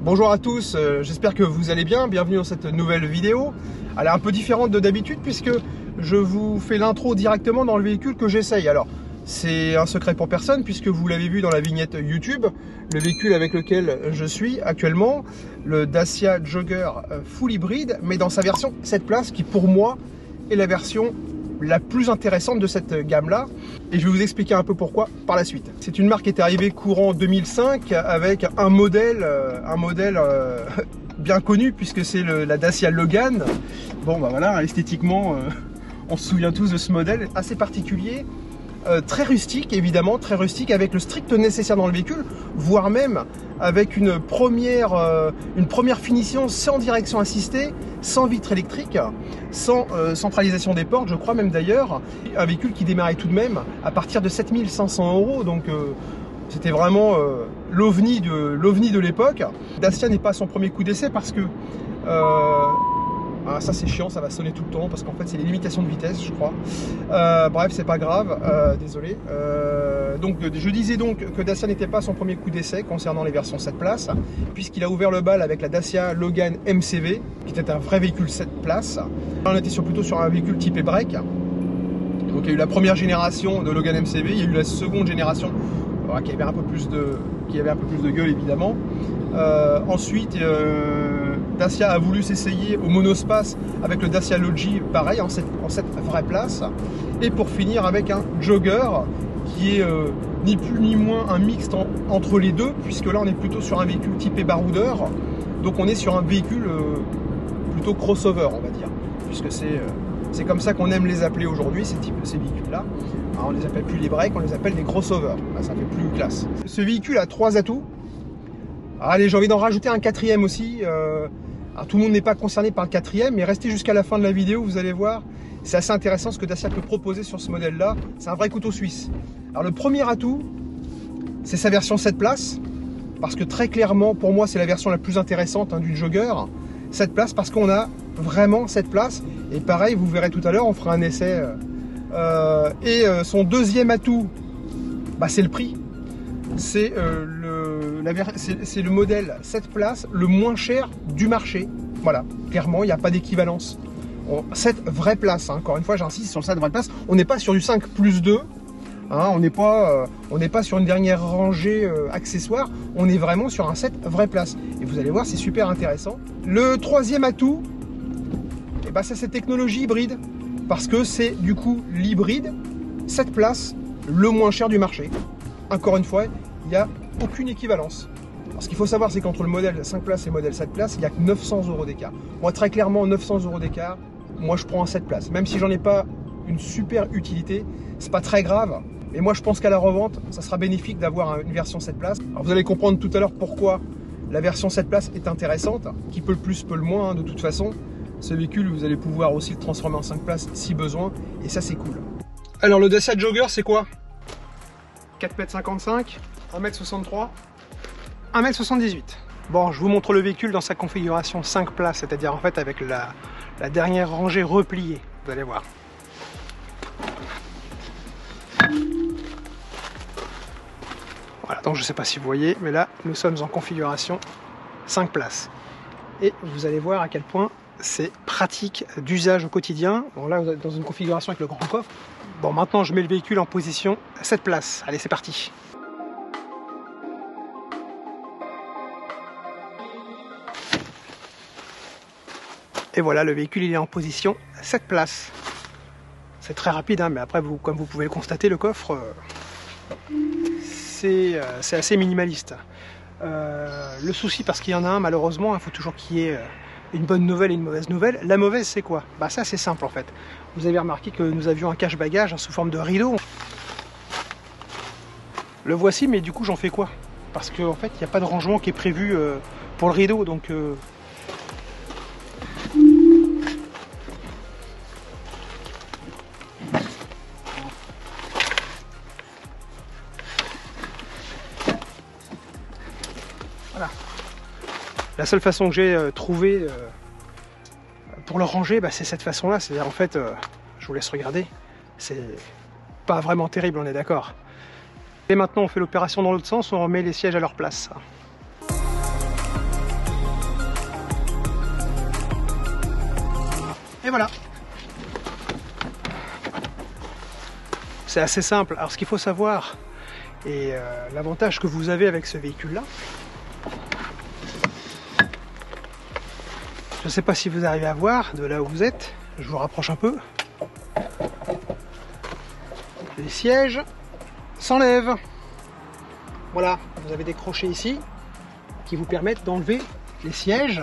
Bonjour à tous, j'espère que vous allez bien, bienvenue dans cette nouvelle vidéo. Elle est un peu différente de d'habitude puisque je vous fais l'intro directement dans le véhicule que j'essaye. Alors, c'est un secret pour personne puisque vous l'avez vu dans la vignette YouTube, le véhicule avec lequel je suis actuellement, le Dacia Jogger full hybride, mais dans sa version 7 places qui pour moi est la version la plus intéressante de cette gamme-là. Et je vais vous expliquer un peu pourquoi par la suite. C'est une marque qui est arrivée courant 2005 avec un modèle bien connu puisque c'est la Dacia Logan. Bon bah voilà, esthétiquement, on se souvient tous de ce modèle assez particulier. Très rustique évidemment, très rustique avec le strict nécessaire dans le véhicule, voire même avec une première finition sans direction assistée, sans vitre électrique, sans centralisation des portes, je crois même d'ailleurs. Un véhicule qui démarrait tout de même à partir de 7 500 €, donc c'était vraiment l'ovni de l'époque. Dacia n'est pas son premier coup d'essai parce que ça c'est chiant, ça va sonner tout le temps parce qu'en fait c'est les limitations de vitesse je crois. Bref, c'est pas grave, désolé. Donc je disais donc que Dacia n'était pas son premier coup d'essai concernant les versions 7 places, puisqu'il a ouvert le bal avec la Dacia Logan MCV, qui était un vrai véhicule 7 places. Là on était plutôt sur un véhicule type e-break. Donc il y a eu la première génération de Logan MCV, il y a eu la seconde génération qui avait un peu plus de gueule évidemment. Ensuite Dacia a voulu s'essayer au monospace avec le Dacia Logi, pareil en cette vraie place, et pour finir avec un Jogger qui est ni plus ni moins un mixte entre les deux, puisque là on est plutôt sur un véhicule typé baroudeur, donc on est sur un véhicule plutôt crossover on va dire, puisque c'est comme ça qu'on aime les appeler aujourd'hui, ces véhicules-là. On les appelle plus les breaks, on les appelle des crossovers. Là, ça fait plus classe. Ce véhicule a 3 atouts. Allez, j'ai envie d'en rajouter un 4e aussi. Alors, tout le monde n'est pas concerné par le 4e, mais restez jusqu'à la fin de la vidéo, vous allez voir. C'est assez intéressant ce que Dacia peut proposer sur ce modèle-là. C'est un vrai couteau suisse. Alors le premier atout, c'est sa version 7 places. Parce que très clairement, pour moi, c'est la version la plus intéressante du Jogger. 7 places parce qu'on a vraiment 7 places. Et pareil, vous verrez tout à l'heure, on fera un essai. Son deuxième atout, c'est le prix. C'est le modèle 7 places le moins cher du marché. Voilà, clairement, il n'y a pas d'équivalence. 7 vraies places, encore une fois, j'insiste sur le 7 vraies places. On n'est pas sur du 5 plus 2. On n'est pas sur une dernière rangée accessoire. On est vraiment sur un 7 vraies places. Et vous allez voir, c'est super intéressant. Le troisième atout, c'est cette technologie hybride. Parce que c'est du coup l'hybride 7 places le moins cher du marché. Encore une fois, il n'y a aucune équivalence. Alors, ce qu'il faut savoir, c'est qu'entre le modèle 5 places et le modèle 7 places, il n'y a que 900 € d'écart. Moi, très clairement, 900 € d'écart, moi je prends un 7 places. Même si j'en ai pas une super utilité, c'est pas très grave. Mais moi, je pense qu'à la revente, ça sera bénéfique d'avoir une version 7 places. Alors, vous allez comprendre tout à l'heure pourquoi la version 7 places est intéressante. Qui peut le plus, peut le moins, de toute façon. Ce véhicule, vous allez pouvoir aussi le transformer en 5 places si besoin, et ça c'est cool. Alors le Dacia Jogger, c'est quoi? 4,55 m, 1,63 m, 1,78 m. Bon, je vous montre le véhicule dans sa configuration 5 places, c'est-à-dire en fait avec la dernière rangée repliée, vous allez voir. Voilà, donc je ne sais pas si vous voyez, mais là nous sommes en configuration 5 places. Et vous allez voir à quel point c'est pratique d'usage au quotidien. Bon là vous êtes dans une configuration avec le grand coffre. Bon, maintenant je mets le véhicule en position 7 places. Allez, c'est parti. Et voilà, le véhicule il est en position 7 places. C'est très rapide, mais après comme vous pouvez le constater, le coffre c'est assez minimaliste. Le souci, parce qu'il y en a un malheureusement, il faut toujours qu'il y ait une bonne nouvelle et une mauvaise nouvelle. La mauvaise, c'est quoi? Ça c'est simple en fait. Vous avez remarqué que nous avions un cache-bagages sous forme de rideau. Le voici, mais du coup j'en fais quoi? Parce qu'en fait il n'y a pas de rangement qui est prévu pour le rideau, donc voilà. La seule façon que j'ai trouvé pour le ranger, c'est cette façon-là. C'est-à-dire, en fait, je vous laisse regarder, c'est pas vraiment terrible, on est d'accord. Et maintenant, on fait l'opération dans l'autre sens, on remet les sièges à leur place. Et voilà. C'est assez simple. Alors ce qu'il faut savoir, et l'avantage que vous avez avec ce véhicule-là, je ne sais pas si vous arrivez à voir de là où vous êtes, je vous rapproche un peu. Les sièges s'enlèvent. Voilà, vous avez des crochets ici qui vous permettent d'enlever les sièges.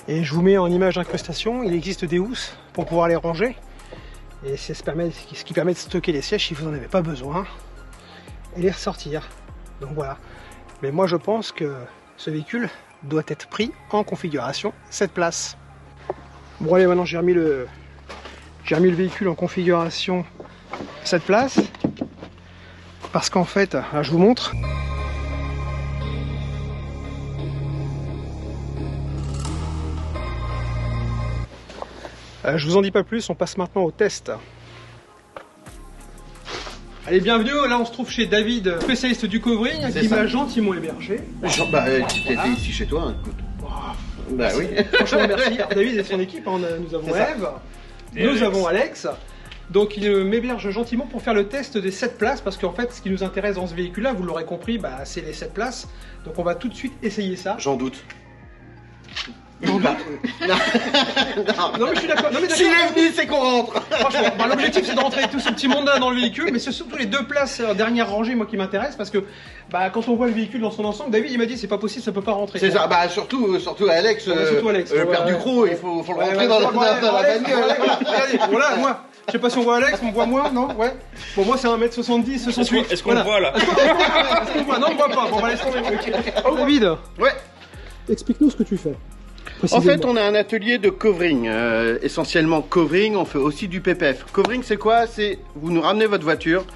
Et je vous mets en image d'incrustation, il existe des housses pour pouvoir les ranger. Et c'est ce qui permet de stocker les sièges si vous n'en avez pas besoin et les ressortir. Donc voilà. Mais moi je pense que ce véhicule doit être pris en configuration 7 places. Bon allez, maintenant j'ai remis le véhicule en configuration 7 places. Parce qu'en fait, là, je vous montre. Je vous en dis pas plus, on passe maintenant au test. Allez, bienvenue, là on se trouve chez David, spécialiste du covering, qui m'a gentiment hébergé. Bah, tu étais ici chez toi, hein, écoute. Oh, bah oui. Franchement, merci. David et son équipe, hein, nous avons Eve, nous avons Alex. Donc il m'héberge gentiment pour faire le test des 7 places, parce qu'en fait, ce qui nous intéresse dans ce véhicule-là, vous l'aurez compris, bah, c'est les 7 places. Donc on va tout de suite essayer ça. J'en doute. Non, mais je suis d'accord. S'il est venu, c'est qu'on rentre. Franchement, bah, l'objectif c'est de rentrer tout ce petit monde-là dans le véhicule, mais c'est surtout les 2 places dernière rangée moi qui m'intéressent, parce que bah, quand on voit le véhicule dans son ensemble, David il m'a dit c'est pas possible, ça peut pas rentrer. C'est ça, bah surtout Alex, surtout Alex, le père du croc, il faut le rentrer dans la bagnole. Regardez, voilà, moi, je sais pas si on voit Alex, on voit moi, non? Ouais. Bon, moi c'est 1m70, 68. Est-ce qu'on le voit là? Est-ce qu'on voit? Non, on voit pas. Bon, on va laisser tomber. Oh, David. Ouais. Explique-nous ce que tu fais. En fait, on a un atelier de covering, essentiellement covering, on fait aussi du PPF. Covering, c'est quoi? C'est vous nous ramenez votre voiture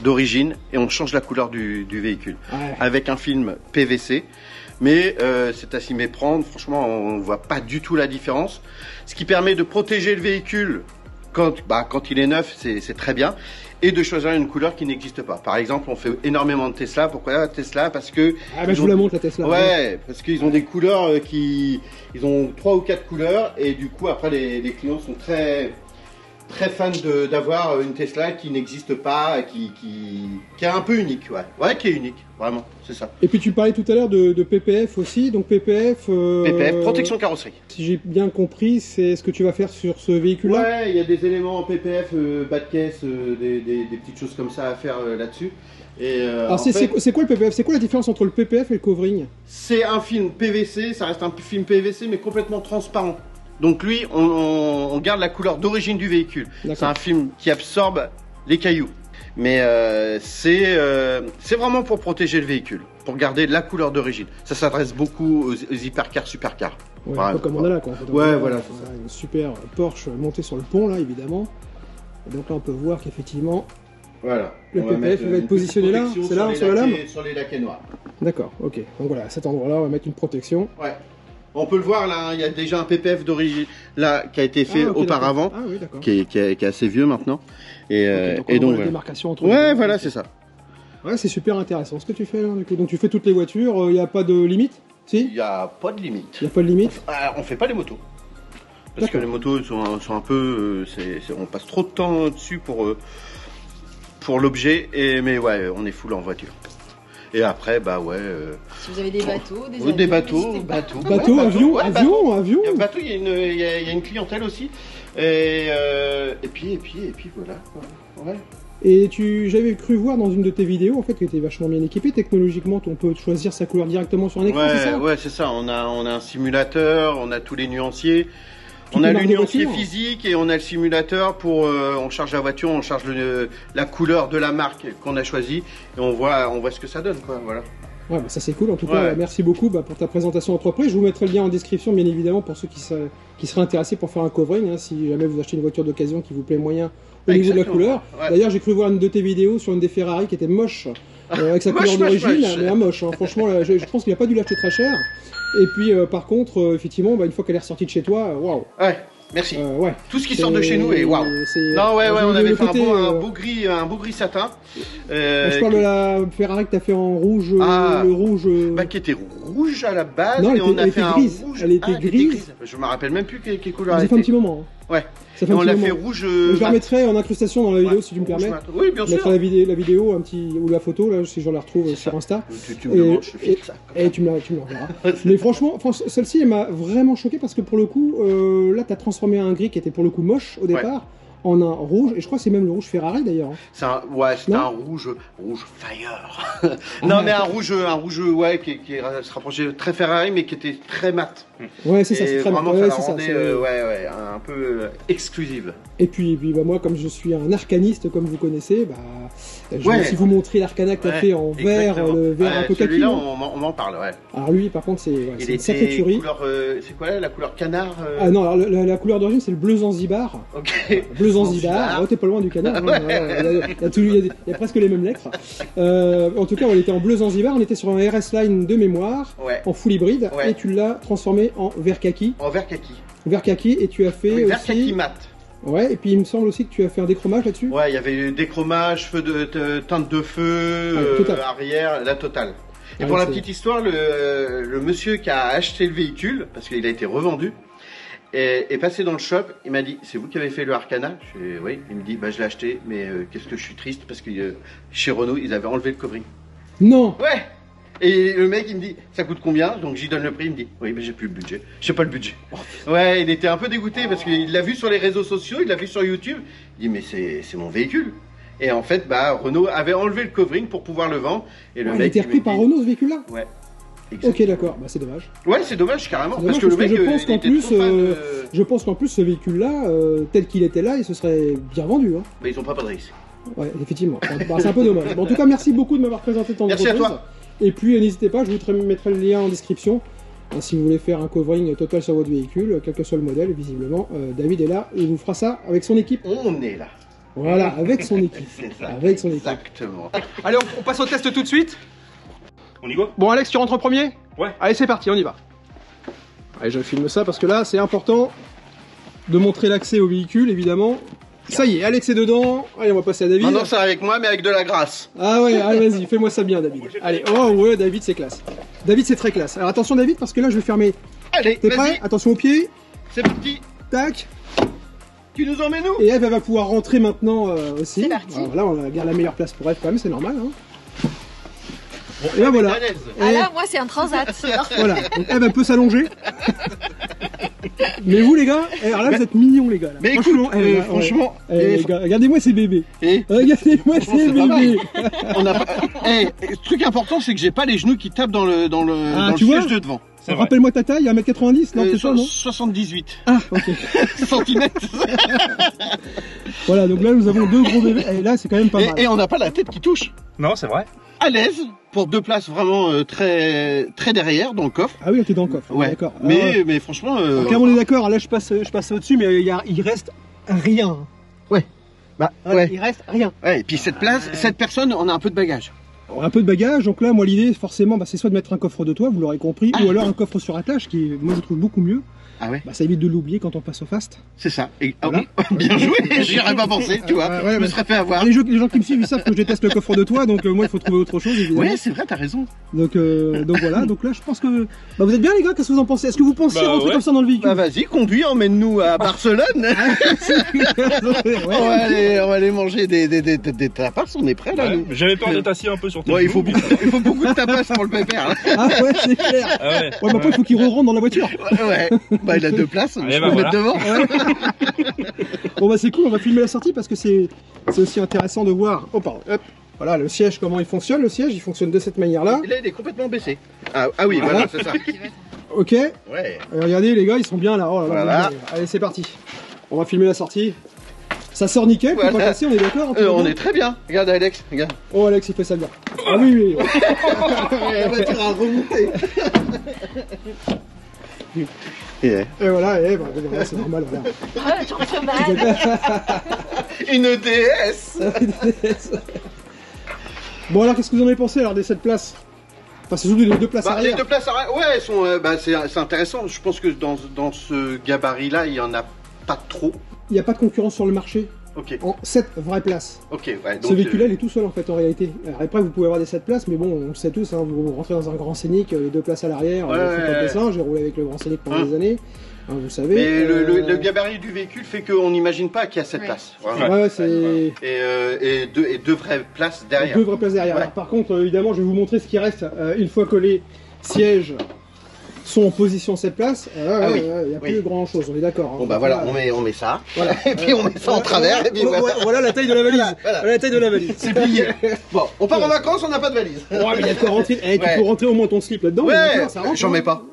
d'origine et on change la couleur du véhicule avec un film PVC. Mais c'est à s'y méprendre, franchement, on voit pas du tout la différence. Ce qui permet de protéger le véhicule quand il est neuf, c'est très bien. Et de choisir une couleur qui n'existe pas. Par exemple, on fait énormément de Tesla. Pourquoi Tesla? Parce que... Ah bah je vous la montre la Tesla. Ouais, parce qu'ils ont des couleurs ils ont 3 ou 4 couleurs et du coup après les clients sont très fans d'avoir une Tesla qui n'existe pas, qui est un peu unique, ouais, qui est unique, vraiment, c'est ça. Et puis tu parlais tout à l'heure de PPF aussi, donc PPF... PPF, protection carrosserie. Si j'ai bien compris, c'est ce que tu vas faire sur ce véhicule-là? Ouais, il y a des éléments en PPF, bas de caisse, des petites choses comme ça à faire là-dessus. Alors c'est quoi le PPF? C'est quoi la différence entre le PPF et le covering? C'est un film PVC, ça reste un film PVC mais complètement transparent. Donc lui, on garde la couleur d'origine du véhicule. C'est un film qui absorbe les cailloux. Mais c'est vraiment pour protéger le véhicule, pour garder la couleur d'origine. Ça s'adresse beaucoup aux hypercars, supercars. Ouais, un peu comme on a là, quoi. En fait, ouais, voilà. Une super Porsche montée sur le pont, là, évidemment. Et donc là, on peut voir qu'effectivement, voilà. Le PPF va être positionné là. C'est là, sur la lame? Sur les laquets noirs. D'accord, ok. Donc voilà, à cet endroit-là, on va mettre une protection. Ouais. On peut le voir là, il y a déjà un PPF d'origine là qui a été fait auparavant, qui est assez vieux maintenant. Et donc la démarcation entre voilà, c'est ça. Ouais, c'est super intéressant ce que tu fais là. Du coup. Donc tu fais toutes les voitures, il n'y a pas de limite? Si? Il n'y a pas de limite. Il n'y a pas de limite? On fait pas les motos. Parce que les motos sont un peu, on passe trop de temps dessus pour l'objet. Mais ouais, on est full en voiture. Et après, bah ouais. Si vous avez des bateaux, des bateaux, avions. Bateau, il y a une clientèle aussi. Et puis voilà. Ouais. Et j'avais cru voir dans une de tes vidéos en fait que tu es vachement bien équipé technologiquement. On peut choisir sa couleur directement sur un écran, c'est ça? Ouais, c'est ça. On a un simulateur, on a tous les nuanciers. On a le nuancier physique et on a le simulateur pour on charge la voiture, on charge la couleur de la marque qu'on a choisie et on voit ce que ça donne, quoi. Voilà. Ouais, bah ça c'est cool. En tout cas, merci beaucoup pour ta présentation d'entreprise. Je vous mettrai le lien en description, bien évidemment, pour ceux qui seraient intéressés pour faire un covering. Hein, si jamais vous achetez une voiture d'occasion qui vous plaît moyen au niveau de la couleur. Ouais. D'ailleurs, j'ai cru voir une de tes vidéos sur une des Ferrari qui était moche avec sa couleur d'origine, mais moche. Hein. Franchement, je pense qu'il n'a pas dû l'acheter très cher. Et puis, par contre, effectivement, une fois qu'elle est ressortie de chez toi, waouh. Ouais. Merci. Tout ce qui sort de chez nous est waouh. Non, ouais, on avait fait un beau gris satin. Je parle de la Ferrari que tu as fait en rouge, le rouge. Qui était rouge à la base, non, et on a fait un grise. rouge. Elle était grise. Je me rappelle même plus quelle couleur. Ça fait un petit moment. Ouais. Ça Et on un l'a petit fait moment. rouge. Je la remettrai en incrustation dans la vidéo si tu me permets. Oui, bien Je mettrai sûr. la vidéo un petit, ou la photo, là, si je la retrouve C'est sur ça. Insta. Tu me demandes, je te file ça. Et tu me l'enverras. Mais franchement, celle-ci, elle m'a vraiment choqué parce que pour le coup, là, tu as transformé un gris qui était pour le coup moche au départ en un rouge. Et je crois que c'est même le rouge Ferrari d'ailleurs. C'est un, ouais, c'était un rouge fire. Non, mais un rouge, ouais, qui se rapprochait très Ferrari, mais qui était très mat. Ouais, c'est ça, c'est très vraiment, mat. ça Ouais, la c'est ça, rendait, c'est- ouais, un peu exclusive. Et puis bah, moi, comme je suis un arcaniste, comme vous connaissez, bah, je vais Ouais. aussi vous montrer l'arcana que tu as fait en vert, exactement. le vert un peu kaki. Celui-là, hein. on m'en parle, ouais. Alors lui, par contre, c'est Il une sacrée était tuerie. couleur, c'est quoi là, la couleur canard Ah non, alors la couleur d'origine, c'est le bleu Zanzibar. Ok. Bleu Zanzibar, oh, t'es pas loin du canard, hein. Il y a presque les mêmes lettres. En tout cas, on était en bleu Zanzibar, on était sur un RS Line de mémoire, Ouais. en full hybride, Ouais. et tu l'as transformé en vert kaki. En vert kaki. Vert kaki, et tu as fait Avec vert aussi... kaki mat. Ouais, et puis il me semble aussi que tu as fait un déchromage là-dessus. Ouais, il y avait décromage, feu de teinte de feu, total. arrière, la totale. Et Ouais, pour la c'est- petite histoire, le monsieur qui a acheté le véhicule, parce qu'il a été revendu, est passé dans le shop, il m'a dit, c'est vous qui avez fait le Arcana? Je fais, oui. Il me dit, bah je l'ai acheté, mais qu'est-ce que je suis triste, parce que chez Renault, ils avaient enlevé le covering. Non. Ouais. Et le mec, il me dit, ça coûte combien? Donc j'y donne le prix, il me dit, oui, mais j'ai plus le budget. J'ai pas le budget. Ouais, il était un peu dégoûté parce qu'il l'a vu sur les réseaux sociaux, il l'a vu sur YouTube. Il dit, mais c'est mon véhicule. Et en fait, bah, Renault avait enlevé le covering pour pouvoir le vendre. Et le Ah, il mec. était repris me par dit- Renault ce véhicule-là. Ouais. Exact. Ok, d'accord, bah c'est dommage. Ouais, c'est dommage, carrément. C'est Parce que dommage le mec, je pense il qu'en était plus, trop fan de- je pense qu'en plus ce véhicule-là, tel qu'il était là, il se serait bien vendu. Hein. Mais ils ont pas de risque. Ouais, effectivement. Bah, c'est un peu dommage. Bon, en tout cas, merci beaucoup de m'avoir présenté ton Merci à entreprise. toi. Et puis, n'hésitez pas, je vous mettrai le lien en description. Si vous voulez faire un covering total sur votre véhicule, quel que soit le modèle, visiblement, David est là et il vous fera ça avec son équipe. On est là. Voilà, avec son équipe. C'est ça. Avec son équipe. Exactement. Allez, on passe au test tout de suite. On y va? Bon, Alex, tu rentres en premier? Ouais. Allez, c'est parti, on y va. Allez, je filme ça parce que là, c'est important de montrer l'accès au véhicule, évidemment. Ça y est, Alex est dedans. Allez, on va passer à David. Maintenant, c'est avec moi, mais avec de la grâce. Ah ouais, allez, vas-y, fais-moi ça bien, David. Allez, oh ouais, David, c'est classe. David, c'est très classe. Alors attention, David, parce que là, je vais fermer. Allez, T'es prêt? vas-y, Attention aux pieds. c'est parti. Tac. Tu nous emmènes où? Et Eve, elle va pouvoir rentrer maintenant aussi. C'est parti. Alors là, on garde la meilleure place pour Eve quand même, c'est normal. Hein. Et ben voilà. À l'aise. Ah Et là, moi, c'est un transat. voilà. Donc Eve, elle peut s'allonger. Mais vous, les gars, alors là, vous êtes mignons, les gars. Là. Mais écoute, là, franchement, les gars, regardez-moi ces bébés. et Regardez-moi Franchement, ces c'est pas bébés. on n'a pas. Le truc important, c'est que j'ai pas les genoux qui tapent dans le Ah, dans tu le vois siège de devant. C'est vrai. Rappelle-moi ta taille, 1m90, non, c'est ça, non 78 Ah, ok. centimètres. Voilà, donc là, nous avons deux gros bébés. Et là, c'est quand même pas mal. Et on n'a pas la tête qui touche. Non, c'est vrai. À l'aise pour deux places vraiment très très derrière dans le coffre. Ah oui, t'es dans le coffre. Ouais. D'accord. Mais franchement. Donc là, on est d'accord. Là, je passe au-dessus, mais il reste rien. Bah ouais. Il reste rien. Ouais. Et puis cette place, cette personne, on a un peu de bagage. Un peu de bagage. Donc là, moi, l'idée, forcément, bah, c'est soit de mettre un coffre de toit, vous l'aurez compris, ou alors un coffre sur attelage, qui, moi, je trouve beaucoup mieux. Ah ouais. Bah, ça évite de l'oublier quand on passe au fast. C'est ça. Et, ah Voilà. oui, bien joué. J'y aurais pas pensé, tu vois. Ouais, je me mais- serais fait avoir. Alors, les gens qui me suivent, ils savent que je déteste le coffre de toit, donc moi, il faut trouver autre chose, évidemment. Ouais, c'est vrai, t'as raison. Donc voilà. Donc là, je pense que bah, vous êtes bien, les gars. Qu'est-ce que vous en pensez? Est-ce que vous pensiez Bah, rentrer ouais. comme ça dans le véhicule? Bah vas-y, conduis, emmène-nous à Barcelone. Ouais. On va aller manger des tapas, on est prêts là. Ouais, nous. J'avais peur d'être assis un peu sur tes Ouais, il faut genoux. beaucoup de tapas pour le pépère. Là. Ah ouais, c'est clair. Ah ouais. Ouais, mais après, il faut qu'il re-rentre dans la voiture. Ouais, bah il a deux places, Allez, je bah, peux mettre voilà. devant. Bon bah c'est cool, on va filmer la sortie parce que c'est aussi intéressant de voir. Oh pardon, hop. Voilà le siège, comment il fonctionne. Le siège, il fonctionne de cette manière-là. Là, il est complètement baissé. Ah oui, Voilà. voilà, c'est ça. Ok. Et Ouais. regardez les gars, ils sont bien là. Oh là là, Voilà. allez, c'est parti. On va filmer la sortie. Ça sort nickel, faut Voilà. pas casser, on est d'accord? tout va On bien est très bien. Regarde Alex, regarde. Oh Alex, il fait ça bien. Ah oui, oui. La voiture a remonté. Et voilà, et bah, voilà, c'est normal. Voilà. Ah, je trouve ça mal. Une DS. Bon alors, qu'est-ce que vous en avez pensé alors des 7 places? Enfin, c'est surtout les deux places Bah, les arrière. deux places arrière, ouais, elles sont, c'est intéressant. Je pense que dans ce gabarit-là, il y en a pas trop. Il n'y a pas de concurrence sur le marché. Ok. en 7 vraies places. Ok, ouais. Ce véhicule-là, il est tout seul en fait en réalité. Alors, après, vous pouvez avoir des 7 places, mais bon, on le sait tous, hein, vous rentrez dans un grand scénic, 2 places à l'arrière, j'ai roulé avec le grand scénic pendant des années, hein, vous savez. Mais le gabarit du véhicule fait qu'on n'imagine pas qu'il y a 7 places. Vraiment. Ouais, c'est... Et deux vraies places derrière. 2 vraies places derrière. Ouais. Alors, par contre, évidemment, je vais vous montrer ce qui reste une fois que les sièges sont en position 7 places. Il n'y a plus grand chose, on est d'accord. Hein. Bon bah voilà, on met ça, voilà. Et puis on met ça en travers, et puis voilà la taille de la valise. Voilà la taille de la valise. C'est plié. Bon, on part en vacances, on n'a pas de valise. Ouais, mais il y a de quoi rentrer. Tu peux rentrer au moins ton slip là-dedans. Ouais, ça rentre, j'en mets pas.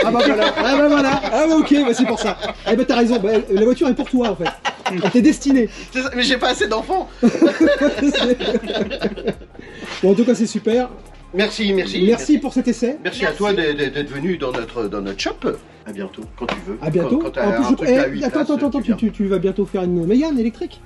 Ah bah voilà, ah bah ok, bah c'est pour ça. Ah bah t'as raison, bah, la voiture est pour toi en fait. Elle t'est destinée. Mais j'ai pas assez d'enfants. Bon, en tout cas c'est super. Merci pour cet essai. Merci à toi d'être venu dans notre shop. À bientôt, quand tu veux. À bientôt. Quand t'as un truc à 8 places, Attends, tu vas bientôt faire une Mégane électrique?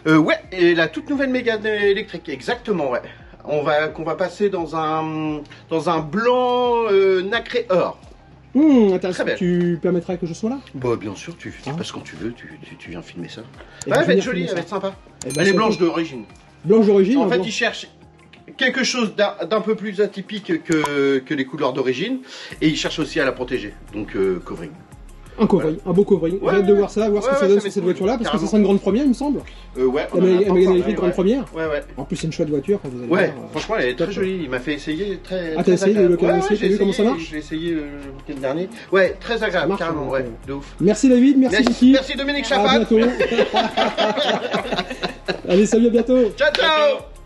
Ouais, et la toute nouvelle Mégane électrique, exactement, ouais. Qu'on va passer dans un blanc nacré or. Intéressant. Tu permettrais que je sois là? Bah bien sûr, tu passes quand tu veux, tu viens filmer ça. Et Ouais, elle va être filmer jolie, ça. elle va être sympa. ben, Elle est blanche d'origine. Blanche d'origine. En fait, blanc. ils cherchent quelque chose d'un peu plus atypique que les couleurs d'origine, et ils cherchent aussi à la protéger. Donc covering. Un covering, un beau covering. J'ai hâte de voir ça, voir ce que ça donne sur cette voiture-là, parce que ça sera une grande première, il me semble. Ouais. La Mégane électrique, grande première. Ouais. En plus, c'est une chouette voiture quand vous allez Ouais, voir. franchement, elle est très jolie. Il m'a fait essayer très. Ah, t'as essayé le local aussi, t'as vu comment ça marche? Je l'ai essayé le week-end dernier. Ouais, très agréable, marche, carrément, ouais, de ouf. Merci David, merci Vicky. Merci Dominique À Chapat. bientôt. Allez, salut, à bientôt. Ciao, ciao.